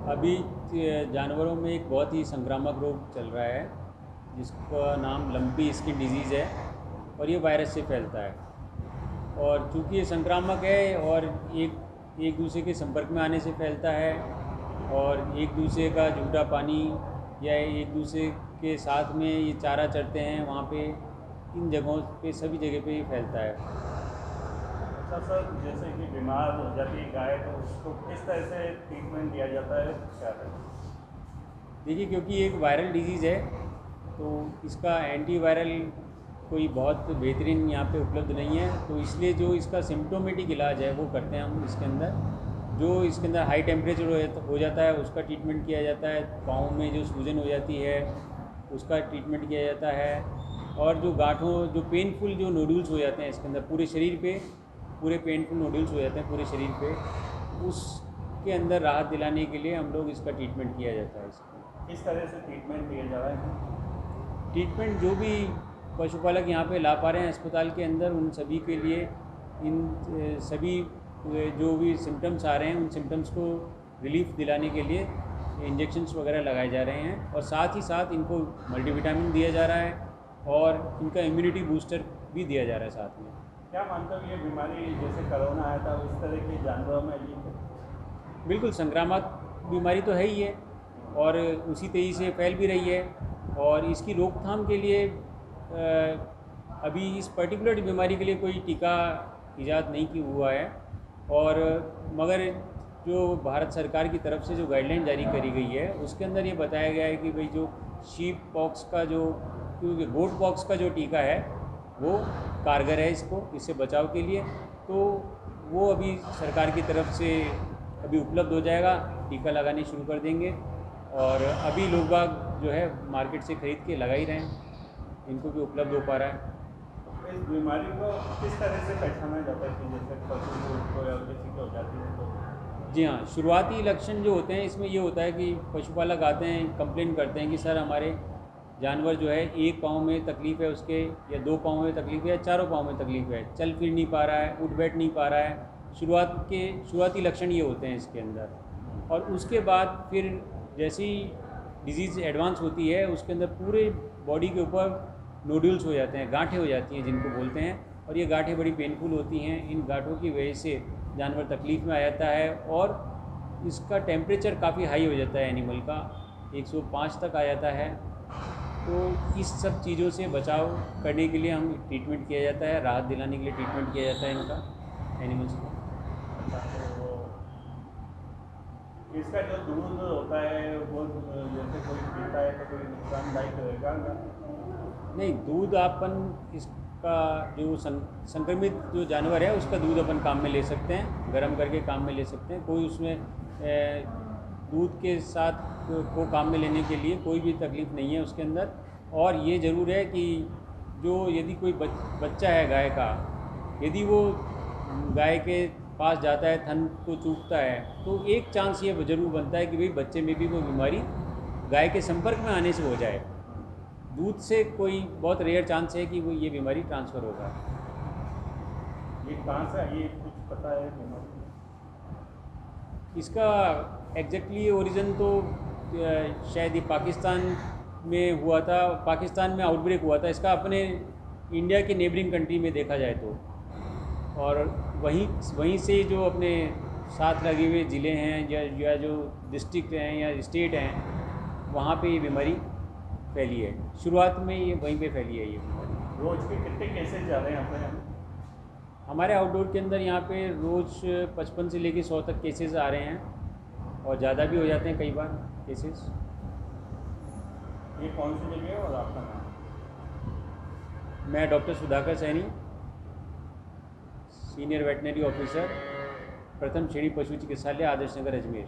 अभी जानवरों में एक बहुत ही संक्रामक रोग चल रहा है जिसका नाम लंपी स्किन डिजीज़ है और ये वायरस से फैलता है। और चूँकि ये संक्रामक है और एक एक दूसरे के संपर्क में आने से फैलता है और एक दूसरे का जूठा पानी या एक दूसरे के साथ में ये चारा चरते हैं वहाँ पे, इन जगहों पे सभी जगह पे ये फैलता है। अच्छा सर, जैसे कि बीमार हो जाती है गाय तो उसको किस तरह से ट्रीटमेंट दिया जाता है, क्या है? देखिए, क्योंकि ये एक वायरल डिजीज़ है तो इसका एंटीवायरल कोई बहुत बेहतरीन यहाँ पे उपलब्ध नहीं है, तो इसलिए जो इसका सिम्टोमेटिक इलाज है वो करते हैं हम इसके अंदर। जो इसके अंदर हाई टेम्परेचर हो जाता है उसका ट्रीटमेंट किया जाता है, पाँव में जो सूजन हो जाती है उसका ट्रीटमेंट किया जाता है, और जो गांठों जो पेनफुल जो नोड्यूल्स हो जाते हैं इसके अंदर पूरे शरीर पे, पूरे पेनफुल नोड्यूल्स हो जाते हैं पूरे शरीर पे, उसके अंदर राहत दिलाने के लिए हम लोग इसका ट्रीटमेंट किया जाता है। इसका किस तरह से ट्रीटमेंट दिया जा रहा है? ट्रीटमेंट जो भी पशुपालक यहाँ पे ला पा रहे हैं अस्पताल के अंदर, उन सभी के लिए इन सभी जो भी सिम्टम्स आ रहे हैं उन सिम्टम्स को रिलीफ दिलाने के लिए इंजेक्शन्स वगैरह लगाए जा रहे हैं, और साथ ही साथ इनको मल्टीविटामिन दिया जा रहा है और इनका इम्यूनिटी बूस्टर भी दिया जा रहा है साथ में। क्या मानते हो ये बीमारी जैसे कोरोना आया था उस तरह के जानवरों में ये? बिल्कुल संक्रामक बीमारी तो है ही है और उसी तेज़ी से फैल भी रही है, और इसकी रोकथाम के लिए अभी इस पर्टिकुलर बीमारी के लिए कोई टीका ईजाद नहीं हुआ है, और मगर जो भारत सरकार की तरफ से जो गाइडलाइन जारी करी गई है उसके अंदर ये बताया गया है कि भाई जो शीप पॉक्स का जो क्योंकि गोट पॉक्स का जो टीका है वो कारगर है इससे बचाव के लिए, तो वो अभी सरकार की तरफ से अभी उपलब्ध हो जाएगा, टीका लगाने शुरू कर देंगे, और अभी लोग बाग जो है मार्केट से ख़रीद के लगा ही रहे हैं, इनको भी उपलब्ध हो पा रहा है। इस बीमारी को किस तरह से पहचाना जाता है कि जैसे पशु को या किसी को हो जाती है तो? जी हाँ, शुरुआती लक्षण जो होते हैं इसमें ये होता है कि पशुपालक आते हैं, कंप्लेन करते हैं कि सर हमारे जानवर जो है एक पाँव में तकलीफ़ है उसके, या दो पाँव में तकलीफ़ है, या चारों पाँव में तकलीफ़ है, चल फिर नहीं पा रहा है, उठ बैठ नहीं पा रहा है। शुरुआती लक्षण ये होते हैं इसके अंदर, और उसके बाद फिर जैसी डिजीज़ एडवांस होती है उसके अंदर पूरे बॉडी के ऊपर नोड्यूल्स हो जाते हैं, गांठें हो जाती हैं जिनको बोलते हैं, और ये गांठें बड़ी पेनफुल होती हैं। इन गांठों की वजह से जानवर तकलीफ़ में आ जाता है, और इसका टेम्परेचर काफ़ी हाई हो जाता है, एनिमल का 105 तक आ जाता है। तो इस सब चीज़ों से बचाव करने के लिए हम ट्रीटमेंट किया जाता है, राहत दिलाने के लिए ट्रीटमेंट किया जाता है इनका, एनिमल्स का। अच्छा, तो इसका जो दूध होता है वो जैसे कोई पीता है तो कोई नुकसानदायक रहेगा ना? नहीं, दूध अपन इसका जो संक्रमित जो जानवर है उसका दूध अपन काम में ले सकते हैं, गर्म करके काम में ले सकते हैं, कोई उसमें दूध के साथ को काम में लेने के लिए कोई भी तकलीफ़ नहीं है उसके अंदर। और ये ज़रूर है कि जो यदि कोई बच्चा है गाय का, यदि वो गाय के पास जाता है, थन को चूकता है, तो एक चांस ये ज़रूर बनता है कि भाई बच्चे में भी वो बीमारी गाय के संपर्क में आने से हो जाए। दूध से कोई बहुत रेयर चांस है कि वो ये बीमारी ट्रांसफ़र होगा। ये कहाँ से ये कुछ पता है बीमारी? इसका एग्जैक्टली ओरिजिन तो शायद ये पाकिस्तान में हुआ था, पाकिस्तान में आउटब्रेक हुआ था इसका, अपने इंडिया के नेबरिंग कंट्री में देखा जाए तो, और वहीं से जो अपने साथ लगे हुए ज़िले हैं या जो डिस्ट्रिक्ट हैं या स्टेट हैं वहाँ पे ये बीमारी फैली है। शुरुआत में ये वहीं पे फैली है ये बीमारी। रोज के कितने केसेस जा रहे हैं अपने यहाँ? हमारे आउटडोर के अंदर यहाँ पे रोज़ 55 से लेकर 100 तक केसेस आ रहे हैं, और ज़्यादा भी हो जाते हैं कई बार केसेस। ये कौन सी जगह है और आपका नाम? मैं doctor Sudhakar Saini, senior veterinary officer, प्रथम श्रेणी पशु चिकित्सालय, आदर्श नगर, अजमेर।